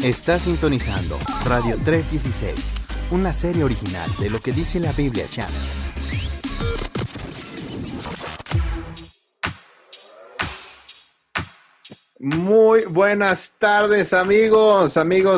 Está sintonizando Radio 316, una serie original de Lo que dice la Biblia Channel. Muy buenas tardes, amigos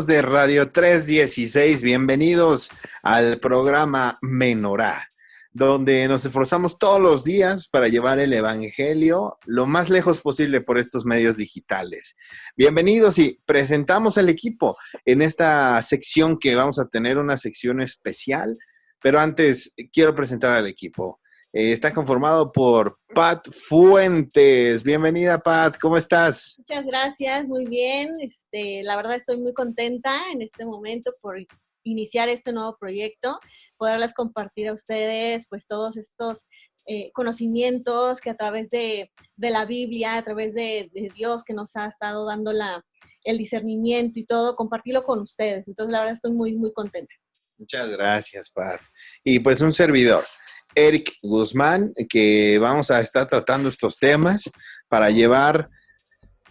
de Radio 316. Bienvenidos al programa Menorá, donde nos esforzamos todos los días para llevar el evangelio lo más lejos posible por estos medios digitales. Bienvenidos y presentamos al equipo en esta sección que vamos a tener una sección especial, pero antes quiero presentar al equipo. Está conformado por Pat Fuentes. Bienvenida, Pat. ¿Cómo estás? Muchas gracias, muy bien. La verdad estoy muy contenta en este momento por iniciar este nuevo proyecto, poderles compartir a ustedes pues todos estos conocimientos que a través de la Biblia, a través de Dios que nos ha estado dando el discernimiento y todo, compartirlo con ustedes. Entonces la verdad estoy muy, muy contenta. Muchas gracias, Pat. Y pues un servidor, Eric Guzmán, que vamos a estar tratando estos temas para llevar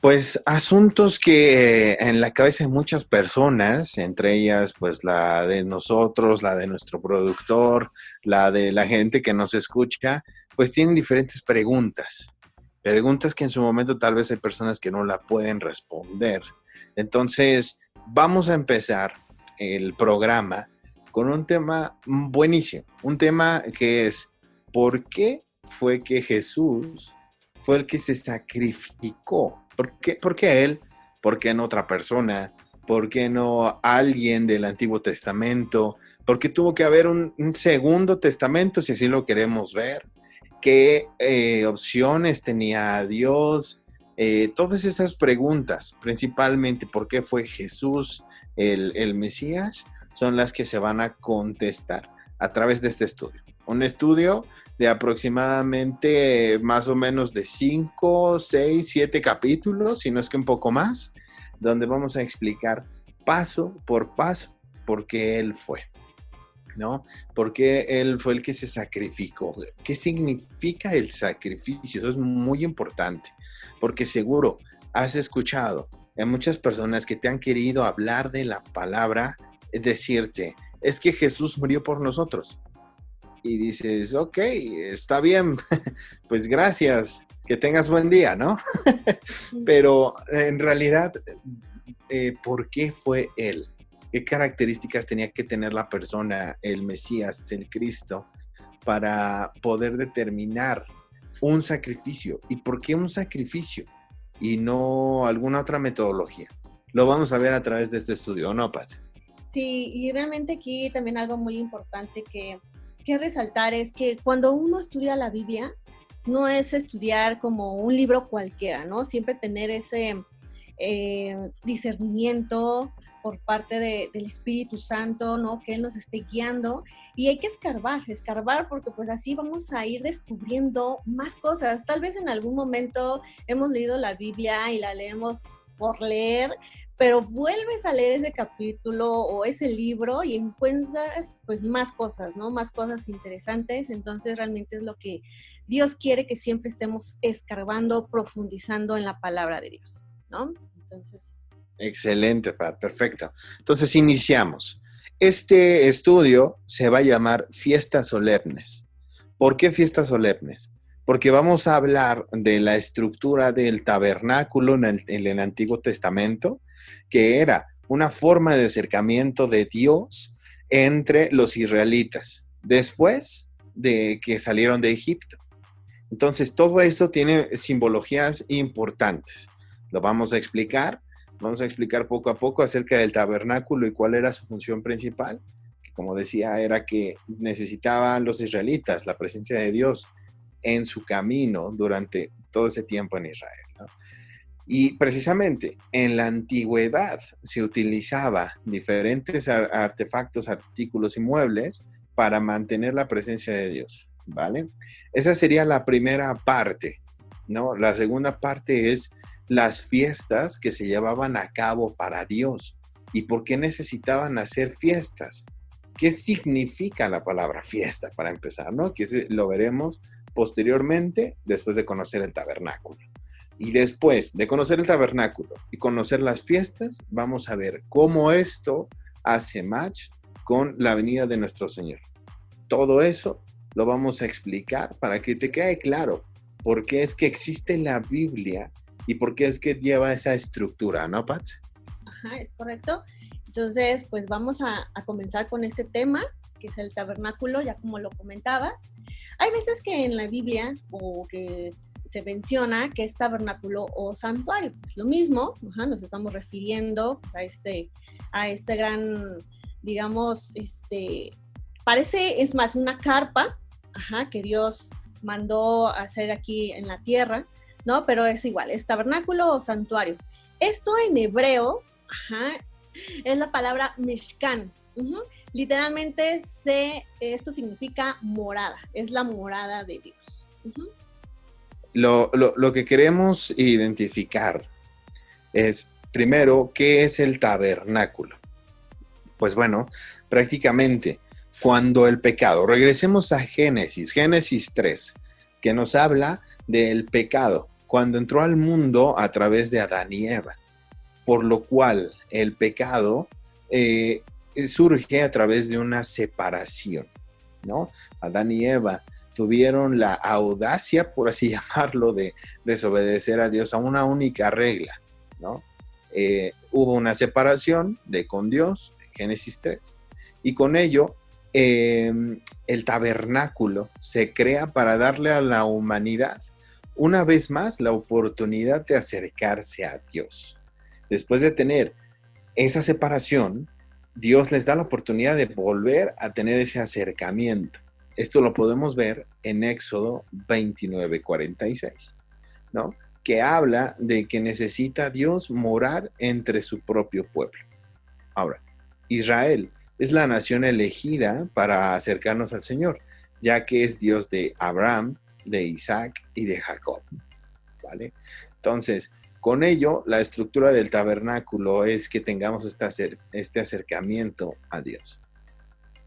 pues asuntos que en la cabeza de muchas personas, entre ellas pues la de nosotros, la de nuestro productor, la de la gente que nos escucha, pues tienen diferentes preguntas que en su momento tal vez hay personas que no la pueden responder. Entonces vamos a empezar el programa con un tema buenísimo, un tema que es ¿por qué fue que Jesús fue el que se sacrificó? ¿Por qué él? ¿Por qué no otra persona? ¿Por qué no alguien del Antiguo Testamento? ¿Por qué tuvo que haber un segundo testamento, si así lo queremos ver? ¿Qué opciones tenía Dios? Todas esas preguntas, principalmente ¿por qué fue Jesús el Mesías? Son las que se van a contestar a través de este estudio. Un estudio de aproximadamente más o menos de 5, 6, 7 capítulos, si no es que un poco más, donde vamos a explicar paso por paso por qué Él fue, ¿no? ¿Por qué Él fue el que se sacrificó? ¿Qué significa el sacrificio? Eso es muy importante, porque seguro has escuchado a muchas personas que te han querido hablar de la palabra, decirte, es que Jesús murió por nosotros. Y dices, ok, está bien, pues gracias, que tengas buen día, ¿no? Pero en realidad, ¿por qué fue Él? ¿Qué características tenía que tener la persona, el Mesías, el Cristo, para poder determinar un sacrificio? ¿Y por qué un sacrificio y no alguna otra metodología? Lo vamos a ver a través de este estudio, ¿no, Pat? Sí, y realmente aquí también algo muy importante que resaltar es que cuando uno estudia la Biblia, no es estudiar como un libro cualquiera, ¿no? Siempre tener ese discernimiento por parte del Espíritu Santo, ¿no? Que Él nos esté guiando. Y hay que escarbar, porque pues así vamos a ir descubriendo más cosas. Tal vez en algún momento hemos leído la Biblia y la leemos por leer, pero vuelves a leer ese capítulo o ese libro y encuentras pues más cosas, ¿no? Más cosas interesantes. Entonces realmente es lo que Dios quiere, que siempre estemos escarbando, profundizando en la palabra de Dios, ¿no? Entonces... Excelente, Pat, perfecto. Entonces iniciamos. Este estudio se va a llamar Fiestas Solemnes. ¿Por qué Fiestas Solemnes? Porque vamos a hablar de la estructura del tabernáculo en el Antiguo Testamento, que era una forma de acercamiento de Dios entre los israelitas, después de que salieron de Egipto. Entonces, todo esto tiene simbologías importantes. Lo vamos a explicar poco a poco acerca del tabernáculo y cuál era su función principal, que como decía, era que necesitaban los israelitas la presencia de Dios en su camino durante todo ese tiempo en Israel, ¿no? Y precisamente en la antigüedad se utilizaba diferentes artefactos, artículos y muebles para mantener la presencia de Dios, ¿vale? Esa sería la primera parte, ¿no? La segunda parte es las fiestas que se llevaban a cabo para Dios. ¿Y por qué necesitaban hacer fiestas? ¿Qué significa la palabra fiesta para empezar, ¿no? Que lo veremos posteriormente después de conocer el tabernáculo. Y después de conocer el tabernáculo y conocer las fiestas, vamos a ver cómo esto hace match con la venida de nuestro Señor. Todo eso lo vamos a explicar para que te quede claro por qué es que existe la Biblia y por qué es que lleva esa estructura, ¿no, Pat? Ajá, es correcto. Entonces, pues vamos a comenzar con este tema, que es el tabernáculo, ya como lo comentabas. Hay veces que en la Biblia o que se menciona que es tabernáculo o santuario. Es lo mismo, nos estamos refiriendo pues, a este gran, digamos, parece, es más, una carpa, que Dios mandó hacer aquí en la tierra, ¿no? Pero es igual, es tabernáculo o santuario. Esto en hebreo, es la palabra Mishkan. Literalmente esto significa morada, es la morada de Dios. Lo que queremos identificar es, primero, ¿qué es el tabernáculo? Pues bueno, prácticamente cuando el pecado, regresemos a Génesis 3, que nos habla del pecado, cuando entró al mundo a través de Adán y Eva, por lo cual el pecado surge a través de una separación, ¿no? Adán y Eva tuvieron la audacia, por así llamarlo, de desobedecer a Dios a una única regla, ¿no? Hubo una separación con Dios, Génesis 3, y con ello el tabernáculo se crea para darle a la humanidad una vez más la oportunidad de acercarse a Dios. Después de tener esa separación, Dios les da la oportunidad de volver a tener ese acercamiento. Esto lo podemos ver en Éxodo 29:46, ¿no? Que habla de que necesita Dios morar entre su propio pueblo. Ahora, Israel es la nación elegida para acercarnos al Señor, ya que es Dios de Abraham, de Isaac y de Jacob, ¿vale? Entonces, con ello, la estructura del tabernáculo es que tengamos este acercamiento a Dios.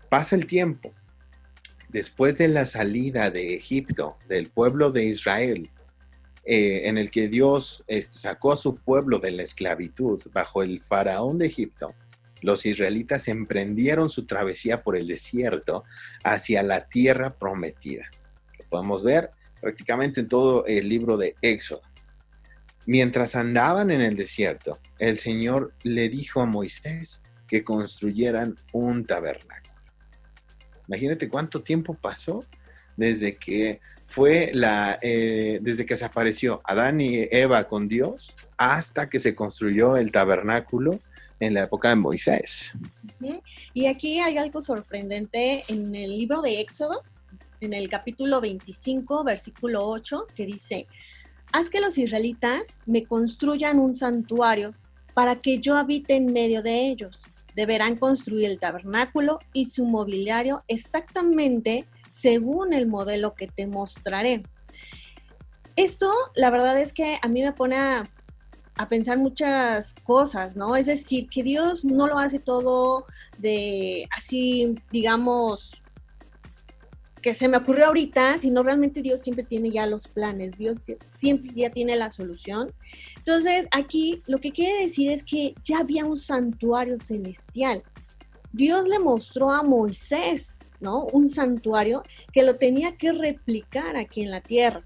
Pasa el tiempo. Después de la salida de Egipto, del pueblo de Israel, en el que Dios sacó a su pueblo de la esclavitud bajo el faraón de Egipto, los israelitas emprendieron su travesía por el desierto hacia la tierra prometida. Lo podemos ver prácticamente en todo el libro de Éxodo. Mientras andaban en el desierto, el Señor le dijo a Moisés que construyeran un tabernáculo. Imagínate cuánto tiempo pasó desde que desde que se apareció Adán y Eva con Dios hasta que se construyó el tabernáculo en la época de Moisés. Y aquí hay algo sorprendente en el libro de Éxodo, en el capítulo 25, versículo 8, que dice: haz que los israelitas me construyan un santuario para que yo habite en medio de ellos. Deberán construir el tabernáculo y su mobiliario exactamente según el modelo que te mostraré. Esto, la verdad es que a mí me pone a pensar muchas cosas, ¿no? Es decir, que Dios no lo hace todo de así, digamos, que se me ocurrió ahorita, sino realmente Dios siempre tiene ya los planes, Dios siempre ya tiene la solución. Entonces, aquí lo que quiere decir es que ya había un santuario celestial. Dios le mostró a Moisés, ¿no? Un santuario que lo tenía que replicar aquí en la tierra,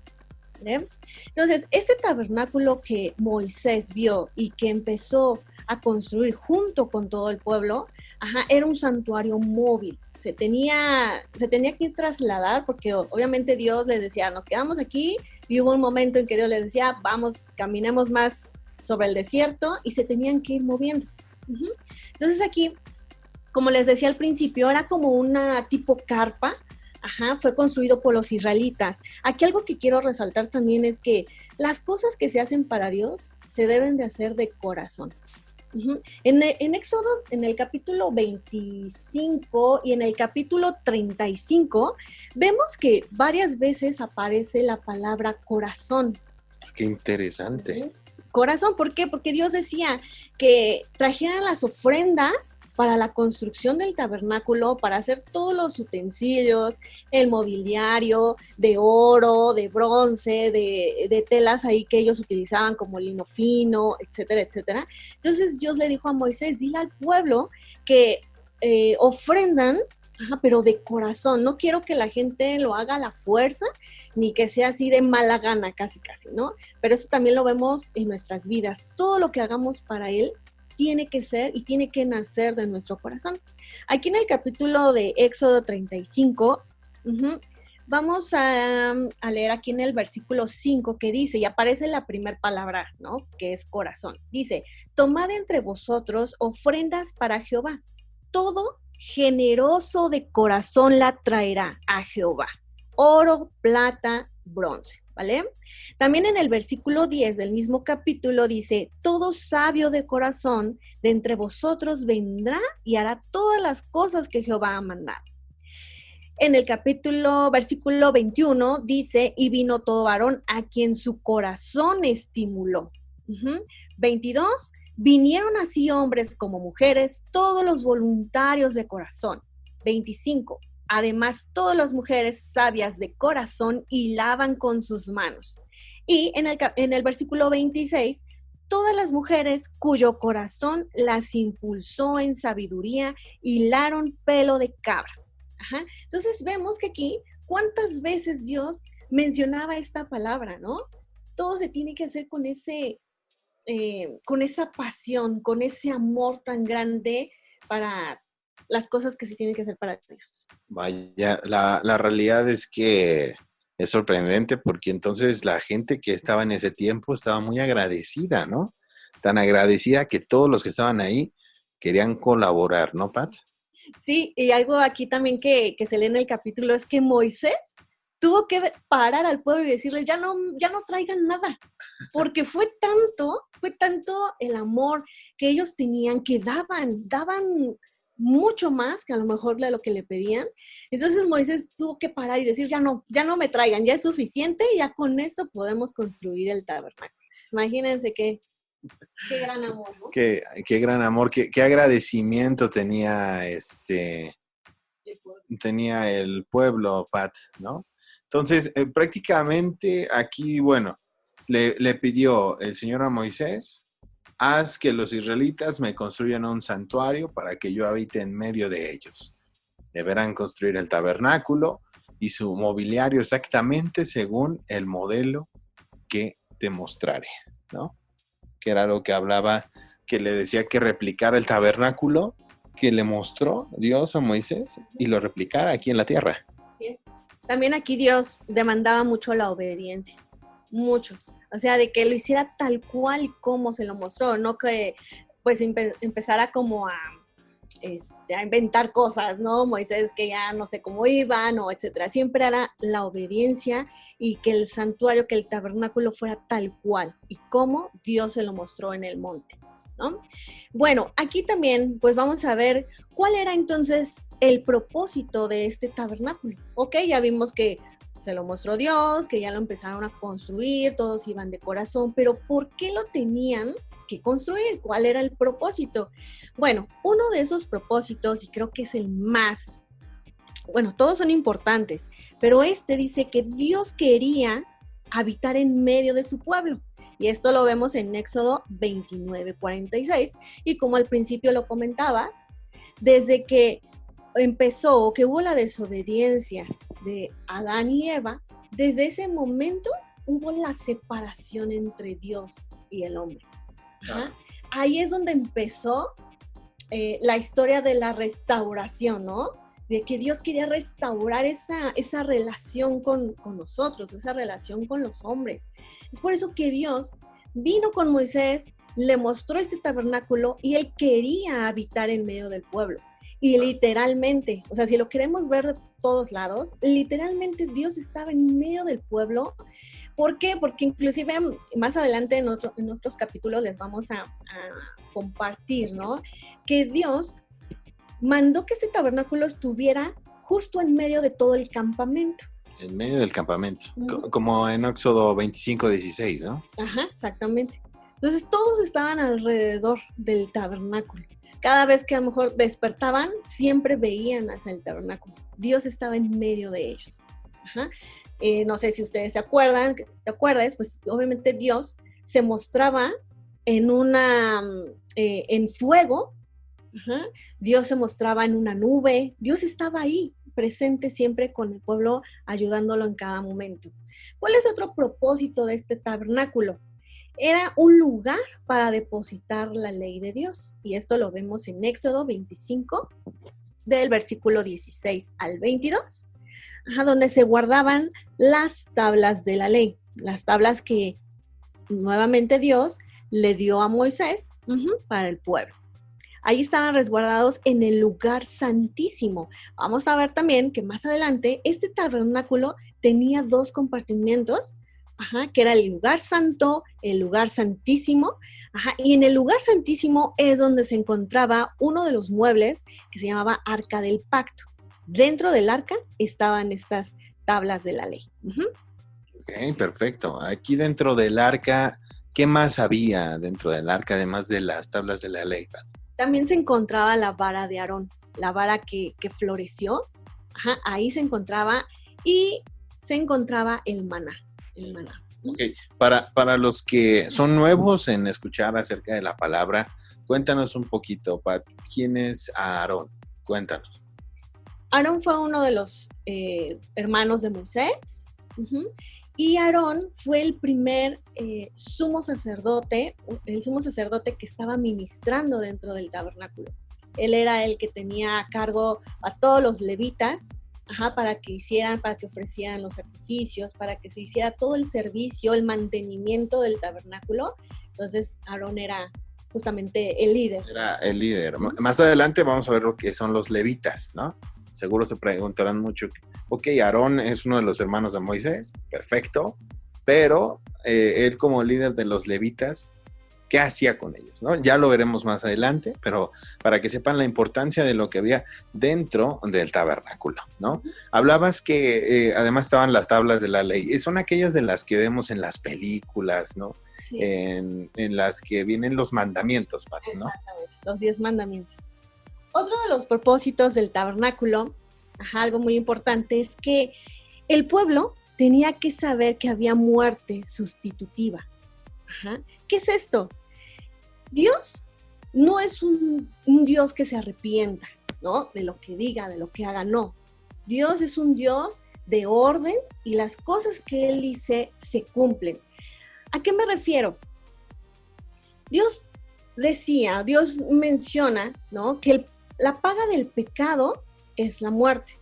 ¿vale? Entonces, este tabernáculo que Moisés vio y que empezó a construir junto con todo el pueblo, era un santuario móvil. Se tenía que trasladar porque obviamente Dios les decía, nos quedamos aquí, y hubo un momento en que Dios les decía, vamos, caminemos más sobre el desierto, y se tenían que ir moviendo. Entonces aquí, como les decía al principio, era como una tipo carpa, fue construido por los israelitas. Aquí algo que quiero resaltar también es que las cosas que se hacen para Dios se deben de hacer de corazón. En Éxodo, en el capítulo 25 y en el capítulo 35, vemos que varias veces aparece la palabra corazón. Qué interesante. corazón. ¿Por qué? Porque Dios decía que trajeran las ofrendas para la construcción del tabernáculo, para hacer todos los utensilios, el mobiliario de oro, de bronce, de telas ahí que ellos utilizaban como lino fino, etcétera, etcétera. Entonces Dios le dijo a Moisés, dile al pueblo que ofrendan, pero de corazón. No quiero que la gente lo haga a la fuerza, ni que sea así de mala gana, casi, ¿no? Pero eso también lo vemos en nuestras vidas. Todo lo que hagamos para Él tiene que ser y tiene que nacer de nuestro corazón. Aquí en el capítulo de Éxodo 35, vamos a leer aquí en el versículo 5 que dice, y aparece la primera palabra, ¿no? Que es corazón. Dice, tomad entre vosotros ofrendas para Jehová. Todo generoso de corazón la traerá a Jehová. Oro, plata, bronce. ¿Vale? También en el versículo 10 del mismo capítulo dice, todo sabio de corazón de entre vosotros vendrá y hará todas las cosas que Jehová ha mandado. En el versículo 21 dice, y vino todo varón a quien su corazón estimuló. 22, vinieron así hombres como mujeres, todos los voluntarios de corazón. 25, además, todas las mujeres sabias de corazón hilaban con sus manos. Y en el versículo 26, todas las mujeres cuyo corazón las impulsó en sabiduría hilaron pelo de cabra. Entonces vemos que aquí, ¿cuántas veces Dios mencionaba esta palabra, no? Todo se tiene que hacer con esa pasión, con ese amor tan grande para las cosas que se tienen que hacer para Dios. Vaya, la realidad es que es sorprendente porque entonces la gente que estaba en ese tiempo estaba muy agradecida, ¿no? Tan agradecida que todos los que estaban ahí querían colaborar, ¿no, Pat? Sí, y algo aquí también que se lee en el capítulo es que Moisés tuvo que parar al pueblo y decirles, ya no traigan nada, porque fue tanto el amor que ellos tenían que daban mucho más que a lo mejor de lo que le pedían. Entonces Moisés tuvo que parar y decir, ya no me traigan, ya es suficiente, y ya con eso podemos construir el tabernáculo. Imagínense qué gran amor, ¿no? Qué gran amor, qué agradecimiento tenía el pueblo, Pat, ¿no? Entonces, prácticamente aquí, bueno, le pidió el Señor a Moisés, haz que los israelitas me construyan un santuario para que yo habite en medio de ellos. Deberán construir el tabernáculo y su mobiliario exactamente según el modelo que te mostraré, ¿no? Que era lo que hablaba, que le decía que replicara el tabernáculo que le mostró Dios a Moisés y lo replicara aquí en la tierra. Sí. También aquí Dios demandaba mucho la obediencia, mucho. O sea, de que lo hiciera tal cual como se lo mostró, no que pues empezara como a inventar cosas, ¿no? Moisés que ya no sé cómo iban, o etcétera. Siempre era la obediencia y que el santuario, que el tabernáculo fuera tal cual y como Dios se lo mostró en el monte, ¿no? Bueno, aquí también pues vamos a ver cuál era entonces el propósito de este tabernáculo. Ok, ya vimos que se lo mostró Dios, que ya lo empezaron a construir, todos iban de corazón, pero ¿por qué lo tenían que construir? ¿Cuál era el propósito? Bueno, uno de esos propósitos, y creo que es el más, bueno, todos son importantes, pero dice que Dios quería habitar en medio de su pueblo. Y esto lo vemos en Éxodo 29:46. Y como al principio lo comentabas, desde que empezó, que hubo la desobediencia de Adán y Eva, desde ese momento hubo la separación entre Dios y el hombre. Ahí es donde empezó la historia de la restauración, ¿no? De que Dios quería restaurar esa relación con nosotros, esa relación con los hombres. Es por eso que Dios vino con Moisés, le mostró este tabernáculo y él quería habitar en medio del pueblo. Y literalmente, o sea, si lo queremos ver de todos lados, literalmente Dios estaba en medio del pueblo. ¿Por qué? Porque inclusive más adelante en otros capítulos les vamos a compartir, ¿no? Que Dios mandó que este tabernáculo estuviera justo en medio de todo el campamento. En medio del campamento, como en Éxodo 25:16, ¿no? Ajá, exactamente. Entonces todos estaban alrededor del tabernáculo. Cada vez que a lo mejor despertaban, siempre veían hacia el tabernáculo. Dios estaba en medio de ellos. Ajá. No sé si ustedes te acuerdas, pues obviamente Dios se mostraba en fuego. Ajá. Dios se mostraba en una nube. Dios estaba ahí, presente siempre con el pueblo, ayudándolo en cada momento. ¿Cuál es otro propósito de este tabernáculo? Era un lugar para depositar la ley de Dios. Y esto lo vemos en Éxodo 25, del versículo 16 al 22, donde se guardaban las tablas de la ley. Las tablas que nuevamente Dios le dio a Moisés para el pueblo. Ahí estaban resguardados en el lugar santísimo. Vamos a ver también que más adelante este tabernáculo tenía 2 compartimientos, que era el lugar santo, el lugar santísimo, y en el lugar santísimo es donde se encontraba uno de los muebles que se llamaba Arca del Pacto. Dentro del arca estaban estas tablas de la ley. Ok, perfecto. Aquí dentro del arca, ¿qué más había dentro del arca además de las tablas de la ley, Pat? También se encontraba la vara de Aarón, la vara que floreció. Ahí se encontraba, y se encontraba el maná. Ok, para los que son nuevos en escuchar acerca de la palabra, cuéntanos un poquito, Pat, ¿quién es Aarón? Cuéntanos. Aarón fue uno de los hermanos de Moisés, y Aarón fue el primer sumo sacerdote que estaba ministrando dentro del tabernáculo. Él era el que tenía a cargo a todos los levitas, para que ofrecieran los sacrificios, para que se hiciera todo el servicio, el mantenimiento del tabernáculo. Entonces, Aarón era justamente el líder. Era el líder. Más adelante vamos a ver lo que son los levitas, ¿no? Seguro se preguntarán mucho, ok, Aarón es uno de los hermanos de Moisés, perfecto, pero él como líder de los levitas, ¿qué hacía con ellos, no? Ya lo veremos más adelante, pero para que sepan la importancia de lo que había dentro del tabernáculo, ¿no? Hablabas que además estaban las tablas de la ley, son aquellas de las que vemos en las películas, ¿no? Sí. En las que vienen los mandamientos, Pati, ¿no? Exactamente, los 10 mandamientos. Otro de los propósitos del tabernáculo, algo muy importante, es que el pueblo tenía que saber que había muerte sustitutiva. ¿Qué es esto? Dios no es un Dios que se arrepienta, ¿no? De lo que diga, de lo que haga, no. Dios es un Dios de orden, y las cosas que Él dice se cumplen. ¿A qué me refiero? Dios menciona, ¿no?, que la paga del pecado es la muerte.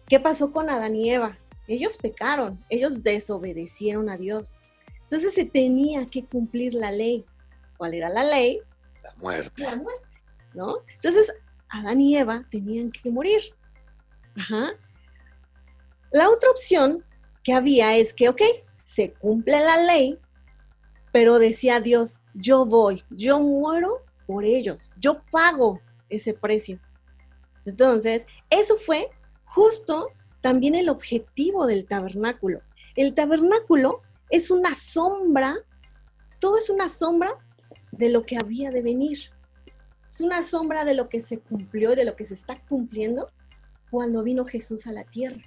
¿Qué pasó con Adán y Eva? Ellos pecaron, ellos desobedecieron a Dios. Entonces se tenía que cumplir la ley. ¿Cuál era la ley? La muerte. La muerte, ¿no? Entonces Adán y Eva tenían que morir. La otra opción que había es que, ok, se cumple la ley, pero decía Dios, yo muero por ellos, yo pago ese precio. Entonces, eso fue justo también el objetivo del tabernáculo. El tabernáculo es una sombra, todo es una sombra de lo que había de venir. Es una sombra de lo que se cumplió y de lo que se está cumpliendo cuando vino Jesús a la tierra.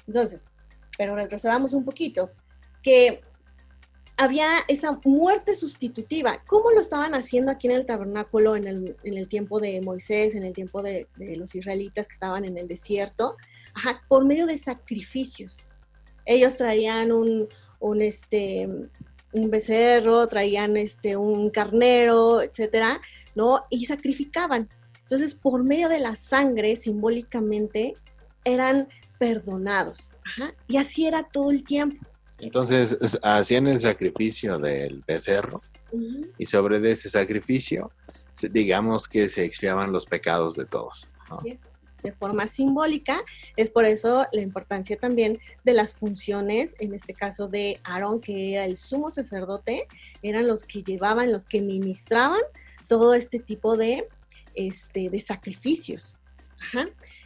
Entonces, pero retrocedamos un poquito, que había esa muerte sustitutiva. ¿Cómo lo estaban haciendo aquí en el tabernáculo en el tiempo de Moisés, en el tiempo de los israelitas que estaban en el desierto? Por medio de sacrificios. Ellos traían un becerro, traían un carnero, etcétera, ¿no? Y sacrificaban. Entonces, por medio de la sangre, simbólicamente, eran perdonados. Y así era todo el tiempo. Entonces, hacían el sacrificio del becerro, y sobre de ese sacrificio, digamos que se expiaban los pecados de todos, ¿no? Así es. De forma simbólica, es por eso la importancia también de las funciones, en este caso de Aarón, que era el sumo sacerdote, eran los que llevaban, los que ministraban todo este tipo de sacrificios.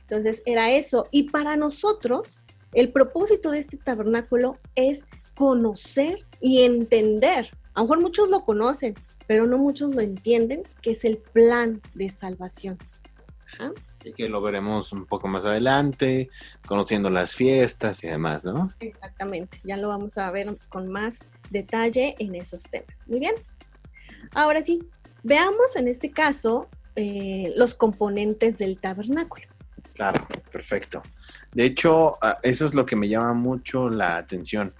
Entonces era eso. Y para nosotros, el propósito de este tabernáculo es conocer y entender. A lo mejor muchos lo conocen, pero no muchos lo entienden, que es el plan de salvación. Ajá. Y que lo veremos un poco más adelante, conociendo las fiestas y demás, ¿no? Exactamente, ya lo vamos a ver con más detalle en esos temas. Muy bien. Ahora sí, veamos en este caso los componentes del tabernáculo. Claro, perfecto. De hecho, eso es lo que me llama mucho la atención,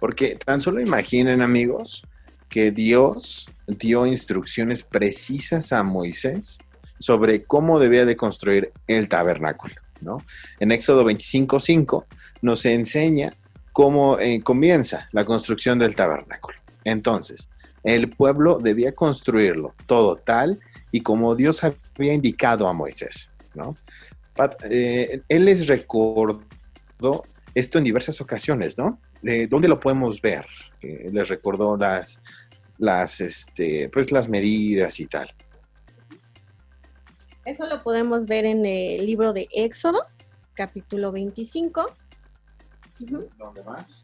porque tan solo imaginen, amigos, que Dios dio instrucciones precisas a Moisés sobre cómo debía de construir el tabernáculo, ¿no? En Éxodo 25:5 nos enseña cómo comienza la construcción del tabernáculo. Entonces, el pueblo debía construirlo todo tal y como Dios había indicado a Moisés, ¿no? Él les recordó esto en diversas ocasiones, ¿no? ¿Dónde lo podemos ver? Les recordó pues las medidas y tal. Eso lo podemos ver en el libro de Éxodo, capítulo 25. ¿Dónde más?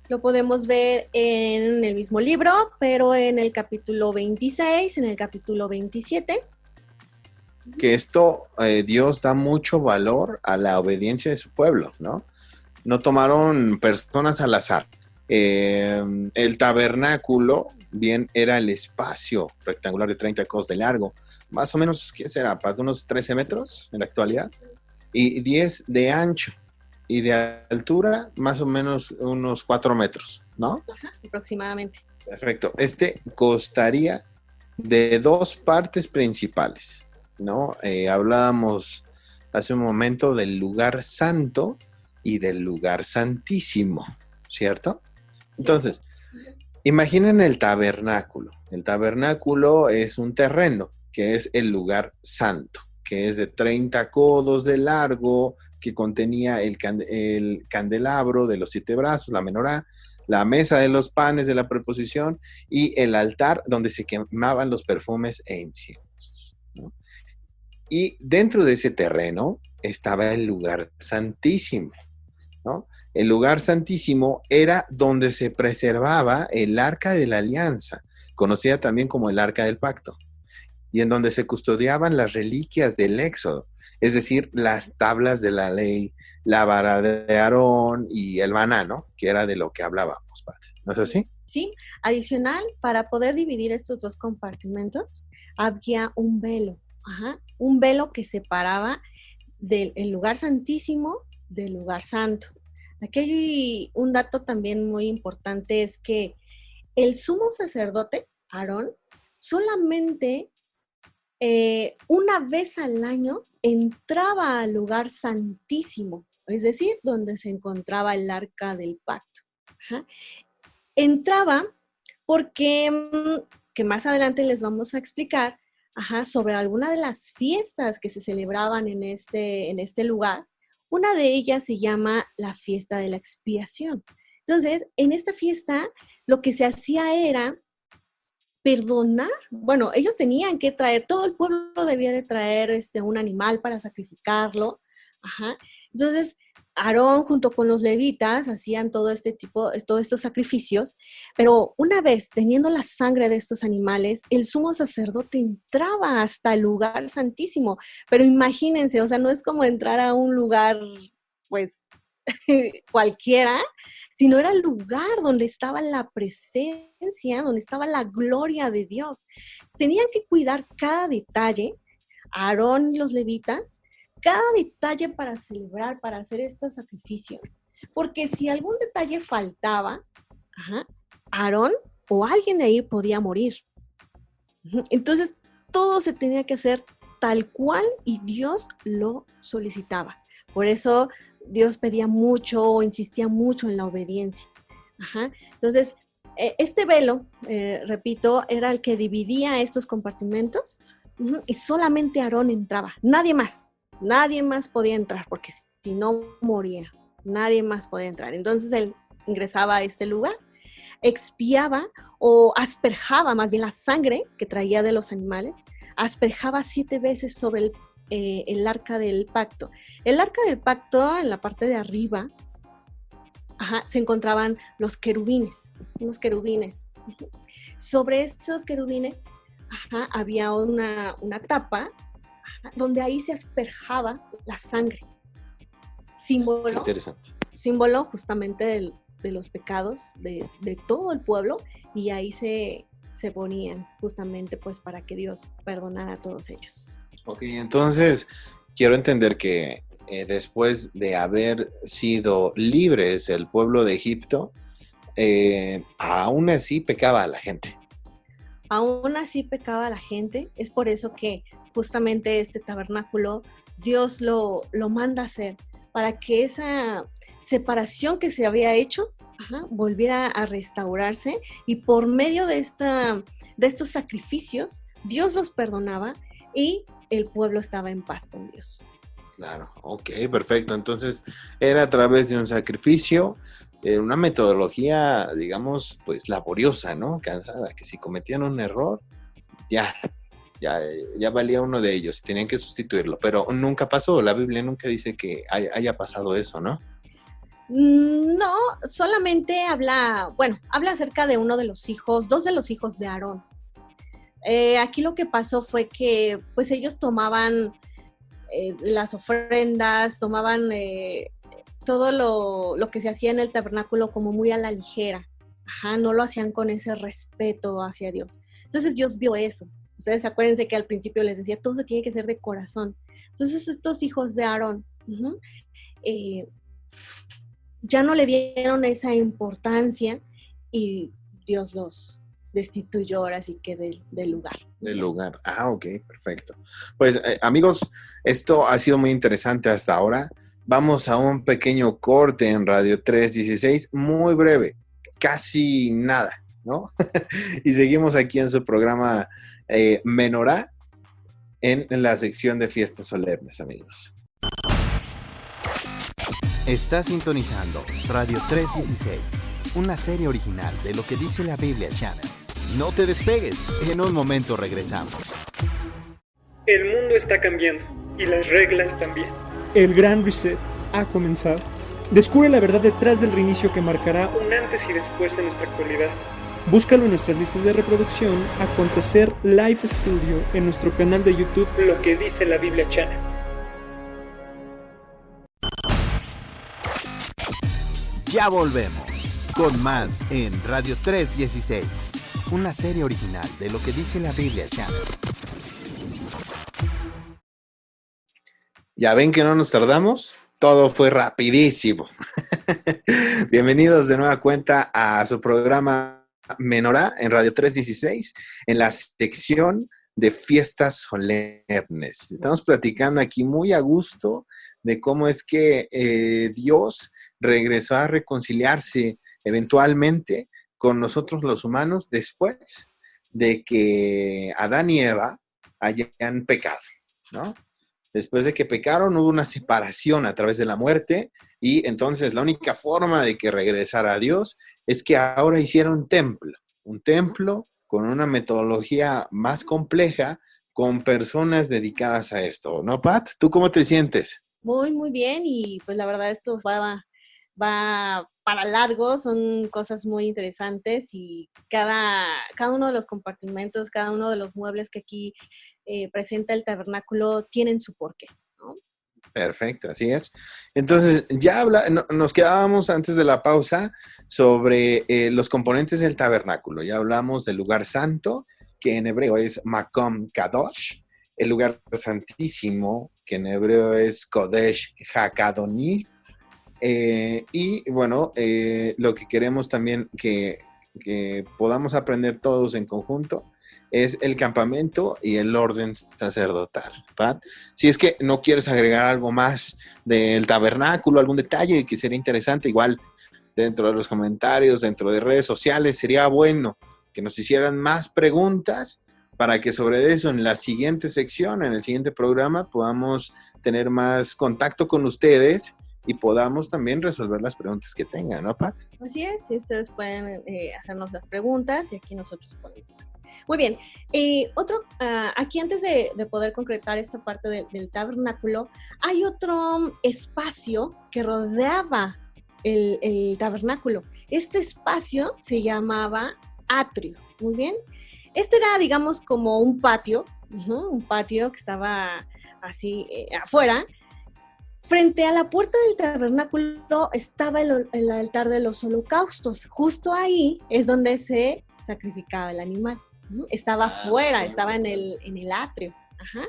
Lo podemos ver en el mismo libro, pero en el capítulo 26, en el capítulo 27. Que esto, Dios da mucho valor a la obediencia de su pueblo, ¿no? No tomaron personas al azar. El tabernáculo, bien, era el espacio rectangular de 30 codos de largo, más o menos, ¿qué será? ¿Para unos 13 metros en la actualidad? Y 10 de ancho, y de altura, más o menos unos 4 metros, ¿no? Ajá, aproximadamente. Perfecto. Constaría de 2 partes principales, ¿no? Hablábamos hace un momento del lugar santo y del lugar santísimo, ¿cierto? Entonces, imaginen el tabernáculo. El tabernáculo es un terreno que es el lugar santo, que es de 30 codos de largo, que contenía el candelabro de los 7 brazos, la menorá, la mesa de los panes de la preposición y el altar donde se quemaban los perfumes e inciensos, ¿no? Y dentro de ese terreno estaba el lugar santísimo, ¿no? El lugar santísimo era donde se preservaba el arca de la alianza, conocida también como el arca del pacto, y en donde se custodiaban las reliquias del Éxodo, es decir, las tablas de la ley, la vara de Aarón y el maná, ¿no? Que era de lo que hablábamos, padre. ¿No es así? Sí, adicional, para poder dividir estos 2 compartimentos, había un velo, un velo que separaba del lugar santísimo del lugar santo. Aquí hay un dato también muy importante, es que el sumo sacerdote, Aarón, solamente una vez al año entraba al lugar santísimo, es decir, donde se encontraba el arca del pacto. Ajá. Entraba porque, que más adelante les vamos a explicar, sobre alguna de las fiestas que se celebraban en este lugar. Una de ellas se llama la fiesta de la expiación. Entonces, en esta fiesta, lo que se hacía era perdonar. Bueno, ellos tenían que traer, todo el pueblo debía de traer un animal para sacrificarlo. Entonces, Aarón junto con los levitas hacían todos estos sacrificios, pero una vez teniendo la sangre de estos animales, el sumo sacerdote entraba hasta el lugar santísimo. Pero imagínense, o sea, no es como entrar a un lugar, pues, cualquiera, sino era el lugar donde estaba la presencia, donde estaba la gloria de Dios. Tenían que cuidar cada detalle, Aarón y los levitas, cada detalle para celebrar, para hacer estos sacrificios. Porque si algún detalle faltaba, Aarón o alguien de ahí podía morir. Entonces, todo se tenía que hacer tal cual y Dios lo solicitaba. Por eso Dios pedía mucho, insistía mucho en la obediencia. Entonces, este velo, repito, era el que dividía estos compartimentos y solamente Aarón entraba, nadie más podía entrar porque si no moría, nadie más podía entrar. Entonces él ingresaba a este lugar, expiaba o asperjaba más bien la sangre que traía de los animales, asperjaba 7 veces sobre el arca del pacto. El arca del pacto, en la parte de arriba, se encontraban los querubines, unos querubines. Sobre esos querubines había una tapa donde ahí se asperjaba la sangre. Símbolo, Interesante. símbolo justamente de los pecados de todo el pueblo, y ahí se ponían justamente pues para que Dios perdonara a todos ellos. Ok, entonces quiero entender que después de haber sido libres el pueblo de Egipto, aún así pecaba la gente. Aún así pecaba la gente, es por eso que justamente este tabernáculo Dios lo manda a hacer, para que esa separación que se había hecho volviera a restaurarse, y por medio de estos sacrificios Dios los perdonaba y el pueblo estaba en paz con Dios. Claro, ok, perfecto. Entonces era a través de un sacrificio, una metodología, digamos, pues laboriosa, ¿no? Cansada, que si cometían un error, ya valía uno de ellos, tenían que sustituirlo, pero nunca pasó, la Biblia nunca dice que haya pasado eso, ¿no? No, solamente habla acerca de dos de los hijos de Aarón. Aquí lo que pasó fue que pues ellos tomaban las ofrendas, tomaban todo lo que se hacía en el tabernáculo como muy a la ligera. No lo hacían con ese respeto hacia Dios. Entonces Dios vio eso. Ustedes acuérdense que al principio les decía, todo se tiene que hacer de corazón. Entonces estos hijos de Aarón ya no le dieron esa importancia y Dios los destituyó ahora sí que del lugar. Del lugar. Ok, perfecto. Pues amigos, esto ha sido muy interesante hasta ahora. Vamos a un pequeño corte en Radio 316, muy breve, casi nada, ¿no? Y seguimos aquí en su programa Menorá, en la sección de fiestas solemnes, amigos. Estás sintonizando Radio 316, una serie original de Lo que dice la Biblia Channel. No te despegues, en un momento regresamos. El mundo está cambiando y las reglas también. El gran reset ha comenzado. Descubre la verdad detrás del reinicio que marcará Un antes y después en nuestra actualidad. Búscalo en nuestras listas de reproducción Acontecer Live Studio en nuestro canal de YouTube Lo que dice la Biblia Channel. Ya volvemos con más en Radio 316, una serie original de Lo que dice la Biblia Channel. ¿Ya ven que no nos tardamos? Todo fue rapidísimo. Bienvenidos de nueva cuenta a su programa Menorá en Radio 316, en la sección de fiestas solemnes. Estamos platicando aquí muy a gusto de cómo es que Dios regresó a reconciliarse eventualmente con nosotros los humanos después de que Adán y Eva hayan pecado, ¿no? Después de que pecaron hubo una separación a través de la muerte, y entonces la única forma de que regresara a Dios es que ahora hicieron un templo con una metodología más compleja, con personas dedicadas a esto, ¿no, Pat? ¿Tú cómo te sientes? Muy, muy bien, y pues la verdad esto va para largo, son cosas muy interesantes, y cada uno de los compartimentos, cada uno de los muebles que aquí presenta el tabernáculo tienen su porqué, ¿no? Perfecto, así es. Entonces, nos quedábamos antes de la pausa sobre los componentes del tabernáculo. Ya hablamos del lugar santo, que en hebreo es Makom Kadosh, el lugar santísimo, que en hebreo es Kodesh Hakadoni. Y bueno, lo que queremos también que podamos aprender todos en conjunto es el campamento y el orden sacerdotal, ¿verdad? Si es que no quieres agregar algo más del tabernáculo, algún detalle que sería interesante, igual dentro de los comentarios, dentro de redes sociales, sería bueno que nos hicieran más preguntas para que sobre eso en la siguiente sección, en el siguiente programa, podamos tener más contacto con ustedes y podamos también resolver las preguntas que tengan, ¿no, Pat? Así es, sí, ustedes pueden hacernos las preguntas y aquí nosotros podemos. Muy bien, aquí antes de poder concretar esta parte del tabernáculo, hay otro espacio que rodeaba el tabernáculo. Este espacio se llamaba atrio, muy bien. Este era, digamos, como un patio que estaba así afuera. Frente a la puerta del tabernáculo estaba el altar de los holocaustos. Justo ahí es donde se sacrificaba el animal. Estaba afuera, estaba en el atrio. Ajá.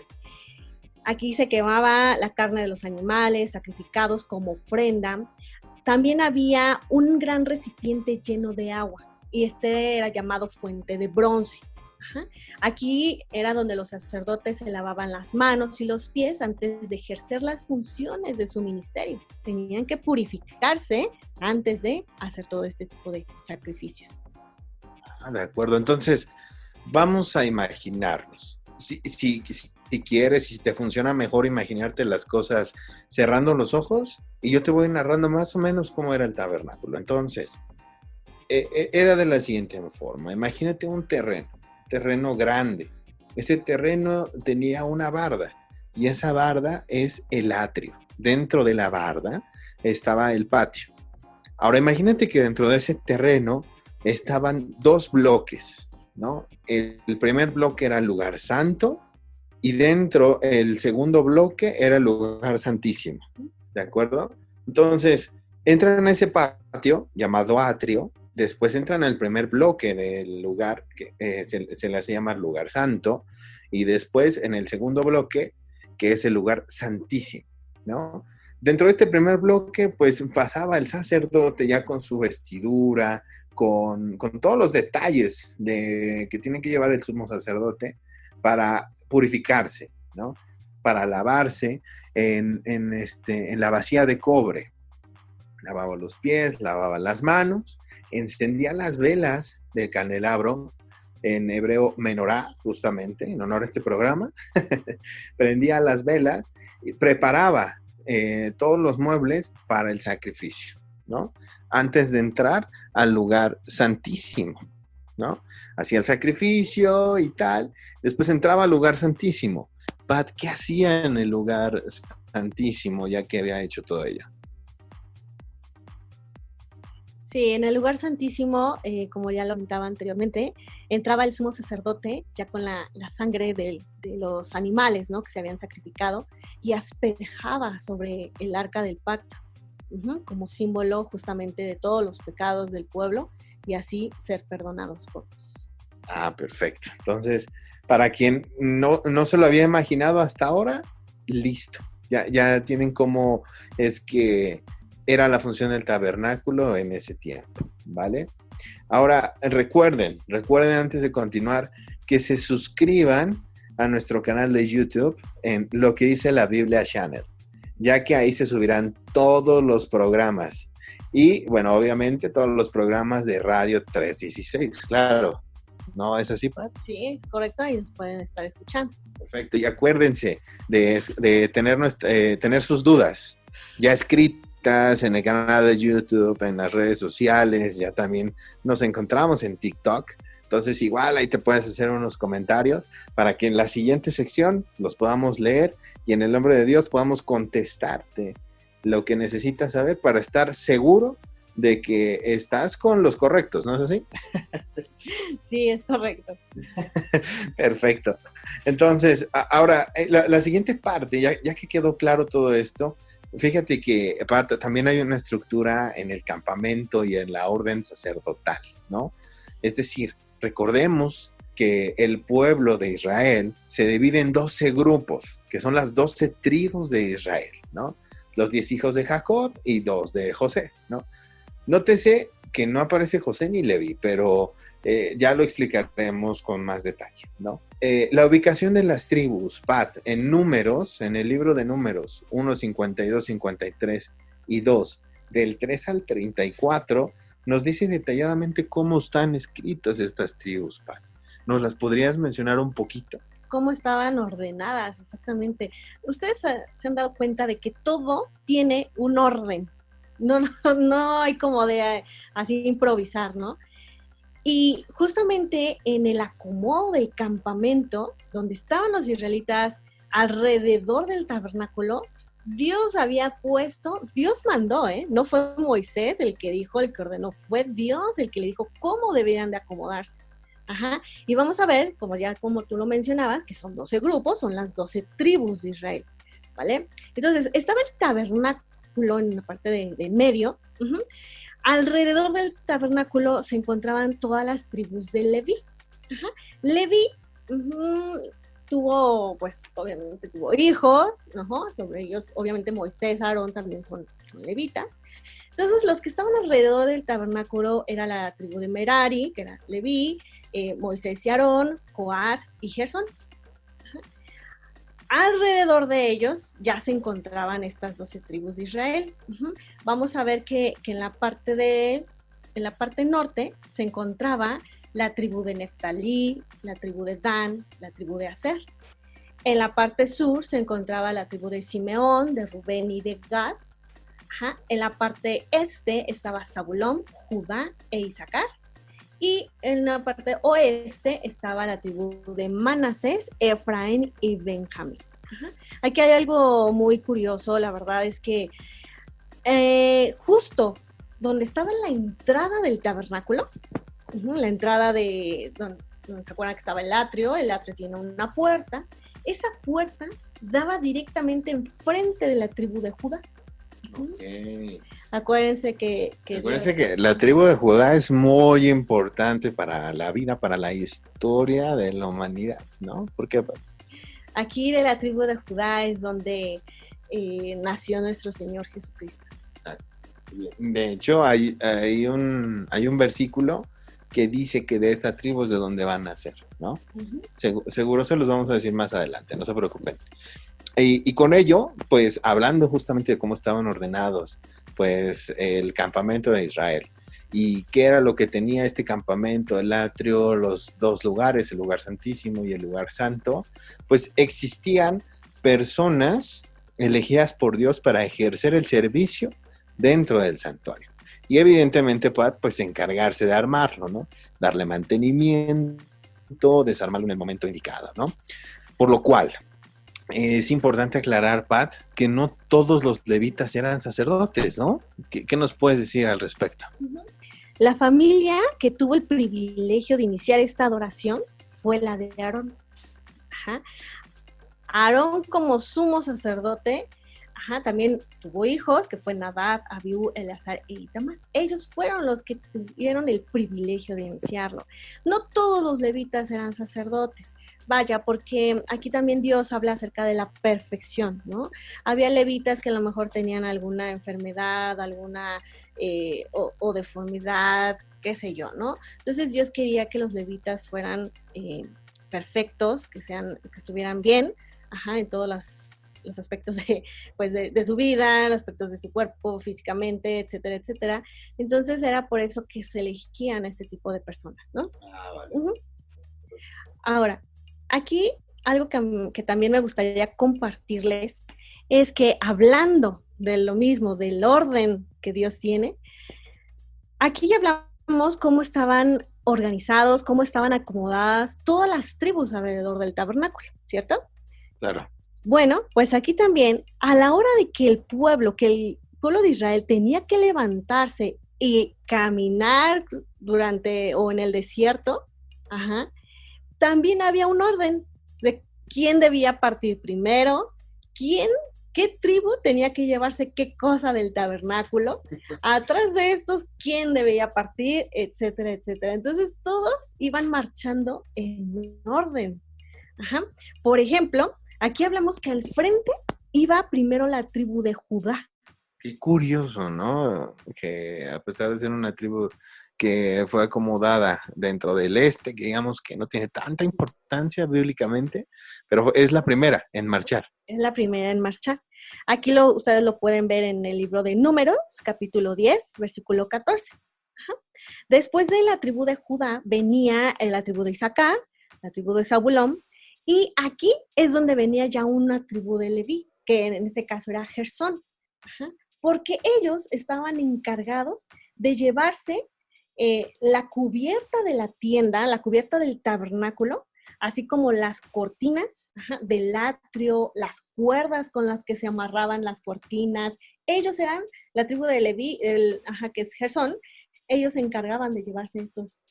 Aquí se quemaba la carne de los animales sacrificados como ofrenda. También había un gran recipiente lleno de agua y este era llamado fuente de bronce. Ajá. Aquí era donde los sacerdotes se lavaban las manos y los pies antes de ejercer las funciones de su ministerio. Tenían que purificarse antes de hacer todo este tipo de sacrificios. De acuerdo, entonces vamos a imaginarnos. Si quieres, si te funciona mejor imaginarte las cosas cerrando los ojos, y yo te voy narrando más o menos cómo era el tabernáculo. Entonces, era de la siguiente forma. Imagínate un terreno grande. Ese terreno tenía una barda, y esa barda es el atrio. Dentro de la barda estaba el patio. Ahora imagínate que dentro de ese terreno estaban dos bloques, ¿no? El primer bloque era el lugar santo y dentro el segundo bloque era el lugar santísimo, ¿de acuerdo? Entonces, entran a ese patio llamado atrio, después entran al primer bloque en el lugar que se le hace llamar lugar santo y después en el segundo bloque que es el lugar santísimo, ¿no? Dentro de este primer bloque, pues pasaba el sacerdote ya con su vestidura, con todos los detalles que tiene que llevar el sumo sacerdote para purificarse, ¿no? Para lavarse en la vasija de cobre. Lavaba los pies, lavaba las manos, encendía las velas del candelabro, en hebreo menorá, justamente, en honor a este programa. Prendía las velas y preparaba todos los muebles para el sacrificio, ¿no? Antes de entrar al lugar santísimo, ¿no? Hacía el sacrificio y tal. Después entraba al lugar santísimo. Pat, ¿qué hacía en el lugar santísimo ya que había hecho todo ello? Sí, en el lugar santísimo, como ya lo comentaba anteriormente, entraba el sumo sacerdote ya con la sangre de los animales, ¿no? Que se habían sacrificado y asperjaba sobre el arca del pacto, como símbolo justamente de todos los pecados del pueblo y así ser perdonados por Dios. Ah, perfecto. Entonces, para quien no se lo había imaginado hasta ahora, listo. Ya tienen cómo es que era la función del tabernáculo en ese tiempo, ¿vale? Ahora, recuerden antes de continuar que se suscriban a nuestro canal de YouTube en Lo que dice la Biblia Channel, ya que ahí se subirán todos los programas y, bueno, obviamente todos los programas de Radio 316, claro. ¿No es así, Pat? Sí, es correcto, ahí nos pueden estar escuchando. Perfecto, y acuérdense de tener sus dudas ya escritas en el canal de YouTube, en las redes sociales, ya también nos encontramos en TikTok. Entonces igual ahí te puedes hacer unos comentarios para que en la siguiente sección los podamos leer y en el nombre de Dios podamos contestarte lo que necesitas saber para estar seguro de que estás con los correctos, ¿no es así? Sí, es correcto. Perfecto. Entonces, ahora, la siguiente parte, ya que quedó claro todo esto, fíjate que también hay una estructura en el campamento y en la orden sacerdotal, ¿no? Es decir, recordemos que el pueblo de Israel se divide en 12 grupos, que son las 12 tribus de Israel, ¿no? Los 10 hijos de Jacob y 2 de José, ¿no? Nótese que no aparece José ni Leví, pero ya lo explicaremos con más detalle, ¿no? La ubicación de las tribus, Pat, en números, en el libro de números 1, 52, 53 y 2, del 3 al 34, nos dice detalladamente cómo están escritas estas tribus, Pat. ¿Nos las podrías mencionar un poquito? Cómo estaban ordenadas, exactamente. Ustedes se han dado cuenta de que todo tiene un orden. No hay como de así improvisar, ¿no? Y justamente en el acomodo del campamento, donde estaban los israelitas alrededor del tabernáculo, Dios había puesto, Dios mandó, no fue Moisés el que dijo, el que ordenó, fue Dios el que le dijo cómo deberían de acomodarse. Ajá. Y vamos a ver, como tú lo mencionabas, que son 12 grupos, son las 12 tribus de Israel, ¿vale? Entonces, estaba el tabernáculo en la parte de medio. Uh-huh. Alrededor del tabernáculo se encontraban todas las tribus de Leví. Ajá. Leví obviamente tuvo hijos, ¿no? Sobre ellos, obviamente Moisés, Aarón también son levitas. Entonces, los que estaban alrededor del tabernáculo era la tribu de Merari, que era Leví, Moisés y Aarón, Coat y Gersón. Alrededor de ellos ya se encontraban estas 12 tribus de Israel. Vamos a ver que en la parte norte se encontraba la tribu de Neftalí, la tribu de Dan, la tribu de Aser. En la parte sur se encontraba la tribu de Simeón, de Rubén y de Gad. Ajá. En la parte este estaba Zabulón, Judá e Isaacar. Y en la parte oeste estaba la tribu de Manasés, Efraín y Benjamín. Ajá. Aquí hay algo muy curioso, la verdad es que justo donde estaba la entrada del tabernáculo, la entrada de donde se acuerdan que estaba el atrio tiene una puerta, esa puerta daba directamente enfrente de la tribu de Judá. Okay. Acuérdense que la tribu de Judá es muy importante para la vida, para la historia de la humanidad, ¿no? ¿Por qué? Aquí de la tribu de Judá es donde nació nuestro Señor Jesucristo. De hecho, hay un versículo que dice que de esta tribu es de donde van a nacer, ¿no? Uh-huh. Seguro se los vamos a decir más adelante, no se preocupen. Y con ello, pues hablando justamente de cómo estaban ordenados, pues el campamento de Israel y qué era lo que tenía este campamento, el atrio, los dos lugares, el lugar santísimo y el lugar santo, pues existían personas elegidas por Dios para ejercer el servicio dentro del santuario. Y evidentemente, pues encargarse de armarlo, ¿no? Darle mantenimiento, desarmarlo en el momento indicado, ¿no? Por lo cual, es importante aclarar, Pat, que no todos los levitas eran sacerdotes, ¿no? ¿Qué nos puedes decir al respecto? La familia que tuvo el privilegio de iniciar esta adoración fue la de Aarón. Ajá. Aarón como sumo sacerdote, también tuvo hijos, que fue Nadab, Abiú, Eleazar e Itamar. Ellos fueron los que tuvieron el privilegio de iniciarlo. No todos los levitas eran sacerdotes. Vaya, porque aquí también Dios habla acerca de la perfección, ¿no? Había levitas que a lo mejor tenían alguna enfermedad, alguna o deformidad, qué sé yo, ¿no? Entonces Dios quería que los levitas fueran perfectos, que estuvieran bien, en todos los aspectos de su vida, los aspectos de su cuerpo, físicamente, etcétera, etcétera. Entonces era por eso que se elegían este tipo de personas, ¿no? Vale. Uh-huh. Ahora, aquí algo que también me gustaría compartirles es que hablando de lo mismo, del orden que Dios tiene, aquí ya hablamos cómo estaban organizados, cómo estaban acomodadas todas las tribus alrededor del tabernáculo, ¿cierto? Claro. Bueno, pues aquí también, a la hora de que el pueblo de Israel tenía que levantarse y caminar en el desierto, también había un orden de quién debía partir primero, qué tribu tenía que llevarse qué cosa del tabernáculo, atrás de estos quién debía partir, etcétera, etcétera. Entonces todos iban marchando en orden. Por ejemplo, aquí hablamos que al frente iba primero la tribu de Judá. Qué curioso, ¿no? Que a pesar de ser una tribu que fue acomodada dentro del que digamos que no tiene tanta importancia bíblicamente, pero es la primera en marchar. Es la primera en marchar. Aquí ustedes lo pueden ver en el libro de Números, capítulo 10, versículo 14. Después de la tribu de Judá venía la tribu de Isaacar, la tribu de Zabulón, y aquí es donde venía ya una tribu de Leví, que en este caso era Gersón, porque ellos estaban encargados de llevarse la cubierta de la tienda, la cubierta del tabernáculo, así como las cortinas del atrio, las cuerdas con las que se amarraban las cortinas. Ellos eran la tribu de Leví, que es Gersón. Ellos se encargaban de llevarse estos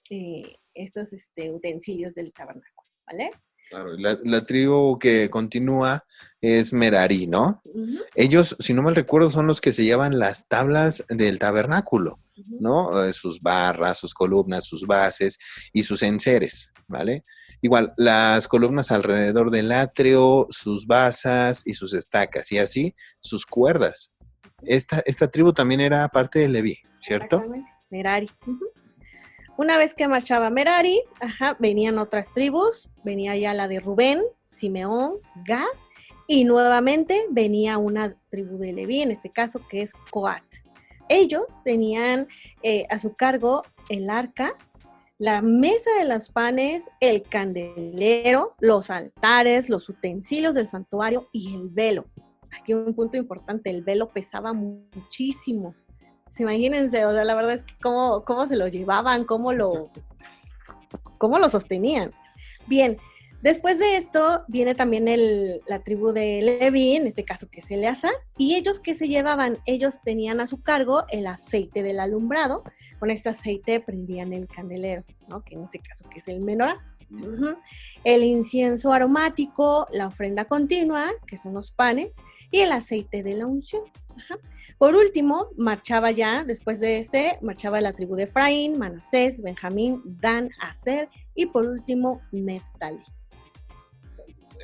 utensilios del tabernáculo, ¿vale? Claro, la tribu que continúa es Merari, ¿no? Uh-huh. Ellos, si no mal recuerdo, son los que se llevan las tablas del tabernáculo, ¿no? Sus barras, sus columnas, sus bases y sus enseres, ¿vale? Igual, las columnas alrededor del atrio, sus basas y sus estacas, y así sus cuerdas. Esta tribu también era parte de Leví, ¿cierto? Exactamente, Merari. Uh-huh. Una vez que marchaba Merari, venían otras tribus, venía ya la de Rubén, Simeón, Gad, y nuevamente venía una tribu de Leví, en este caso que es Coat. Ellos tenían a su cargo el arca, la mesa de los panes, el candelero, los altares, los utensilios del santuario y el velo. Aquí un punto importante, el velo pesaba muchísimo. Imagínense, o sea, la verdad es que cómo se lo llevaban, cómo lo sostenían. Bien, después de esto viene también la tribu de Leví, en este caso que es Eleazar, y ellos que se llevaban, ellos tenían a su cargo el aceite del alumbrado. Con este aceite prendían el candelero, ¿no? Que en este caso que es el menorá. Uh-huh. El incienso aromático, la ofrenda continua, que son los panes, y el aceite de la unción. Ajá. Por último, marchaba la tribu de Efraín, Manasés, Benjamín, Dan, Aser y por último, Neftali.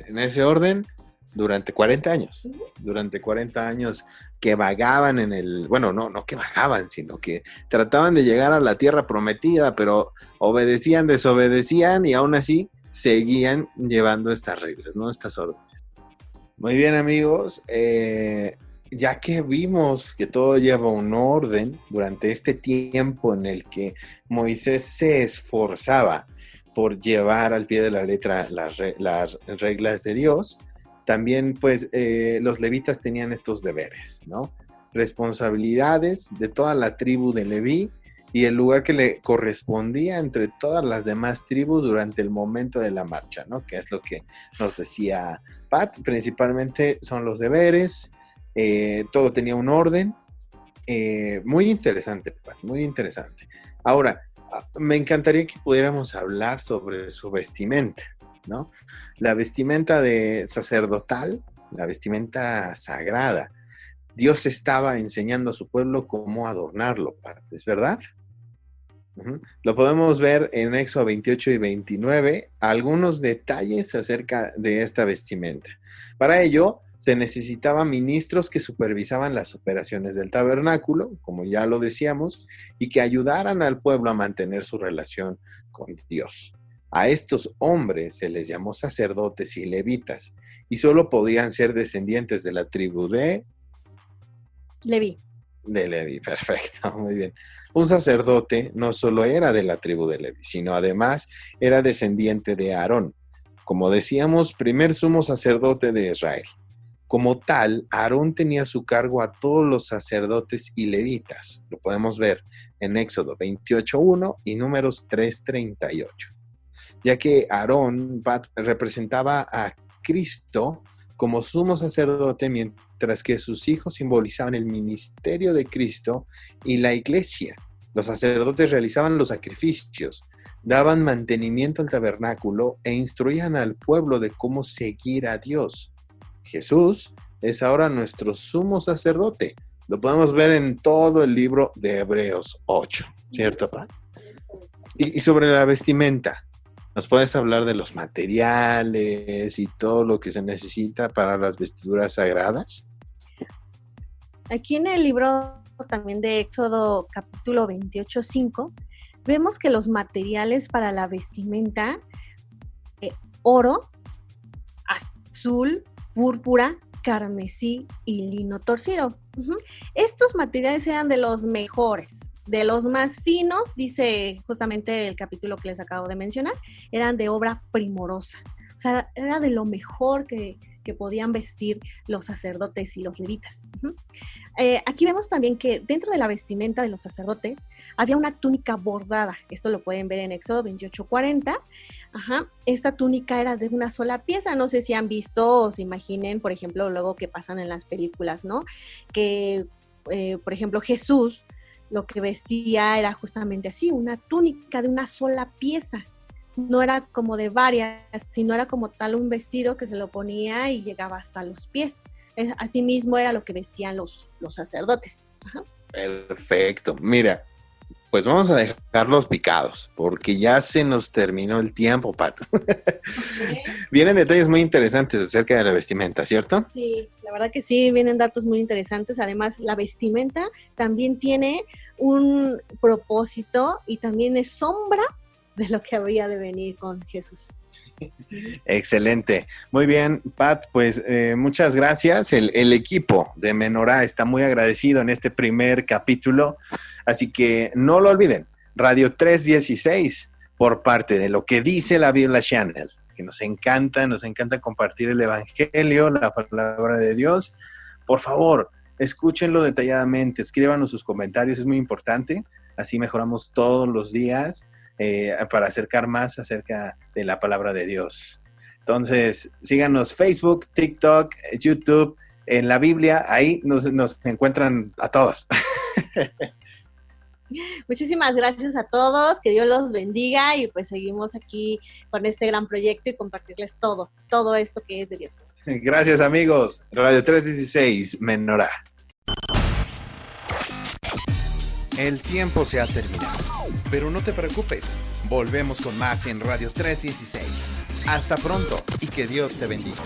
En ese orden, durante 40 años. Uh-huh. Durante 40 años que vagaban no que vagaban, sino que trataban de llegar a la tierra prometida, pero obedecían, desobedecían y aún así seguían llevando estas reglas, ¿no? Estas órdenes. Muy bien, amigos. Ya que vimos que todo lleva un orden durante este tiempo en el que Moisés se esforzaba por llevar al pie de la letra las reglas de Dios, también pues los levitas tenían estos deberes, ¿no? Responsabilidades de toda la tribu de Leví y el lugar que le correspondía entre todas las demás tribus durante el momento de la marcha, ¿no? Que es lo que nos decía Pat, principalmente son los deberes. Todo tenía un orden, muy interesante, Pat, muy interesante. Ahora, me encantaría que pudiéramos hablar sobre su vestimenta, ¿no? La vestimenta sacerdotal, la vestimenta sagrada. Dios estaba enseñando a su pueblo cómo adornarlo, Pat, ¿es verdad? Uh-huh. Lo podemos ver en Éxodo 28 y 29, algunos detalles acerca de esta vestimenta. Para ello, se necesitaban ministros que supervisaban las operaciones del tabernáculo, como ya lo decíamos, y que ayudaran al pueblo a mantener su relación con Dios. A estos hombres se les llamó sacerdotes y levitas, y solo podían ser descendientes de la tribu de Leví. De Leví, perfecto, muy bien. Un sacerdote no solo era de la tribu de Leví, sino además era descendiente de Aarón. Como decíamos, primer sumo sacerdote de Israel. Como tal, Aarón tenía a su cargo a todos los sacerdotes y levitas. Lo podemos ver en Éxodo 28:1 y Números 3:38. Ya que Aarón representaba a Cristo como sumo sacerdote, mientras que sus hijos simbolizaban el ministerio de Cristo y la iglesia. Los sacerdotes realizaban los sacrificios, daban mantenimiento al tabernáculo e instruían al pueblo de cómo seguir a Dios. Jesús es ahora nuestro sumo sacerdote. Lo podemos ver en todo el libro de Hebreos 8, ¿cierto, Pat? Y sobre la vestimenta, ¿nos puedes hablar de los materiales y todo lo que se necesita para las vestiduras sagradas? Aquí en el libro también de Éxodo capítulo 28:5, vemos que los materiales para la vestimenta, oro, azul, púrpura, carmesí y lino torcido. Uh-huh. Estos materiales eran de los mejores, de los más finos, dice justamente el capítulo que les acabo de mencionar, eran de obra primorosa. O sea, era de lo mejor que que podían vestir los sacerdotes y los levitas. Aquí vemos también que dentro de la vestimenta de los sacerdotes había una túnica bordada. Esto lo pueden ver en Éxodo 28:40. Esta túnica era de una sola pieza. No sé si han visto o se imaginen, por ejemplo, luego que pasan en las películas, ¿no? Que, por ejemplo, Jesús lo que vestía era justamente así, una túnica de una sola pieza. No era como de varias, sino era como tal un vestido que se lo ponía y llegaba hasta los pies. Así mismo era lo que vestían los sacerdotes. Perfecto. Mira, pues vamos a dejarlos picados, porque ya se nos terminó el tiempo, Pat. Okay. Vienen detalles muy interesantes acerca de la vestimenta, ¿cierto? Sí, la verdad que sí, vienen datos muy interesantes. Además, la vestimenta también tiene un propósito y también es sombra de lo que habría de venir con Jesús. Excelente. Muy bien, Pat, pues muchas gracias. El equipo de Menorá está muy agradecido en este primer capítulo, así que no lo olviden, Radio 316 por parte de Lo que dice la Biblia Channel, que nos encanta compartir el Evangelio, la palabra de Dios. Por favor, escúchenlo detalladamente, escríbanos sus comentarios, es muy importante, así mejoramos todos los días. Para acercar más acerca de la palabra de Dios. Entonces, síganos Facebook, TikTok, YouTube, en la Biblia, ahí nos encuentran a todos. Muchísimas gracias a todos, que Dios los bendiga y pues seguimos aquí con este gran proyecto y compartirles todo esto que es de Dios. Gracias, amigos. Radio 316, Menorá. El tiempo se ha terminado, pero no te preocupes, volvemos con más en Radio 316. Hasta pronto y que Dios te bendiga.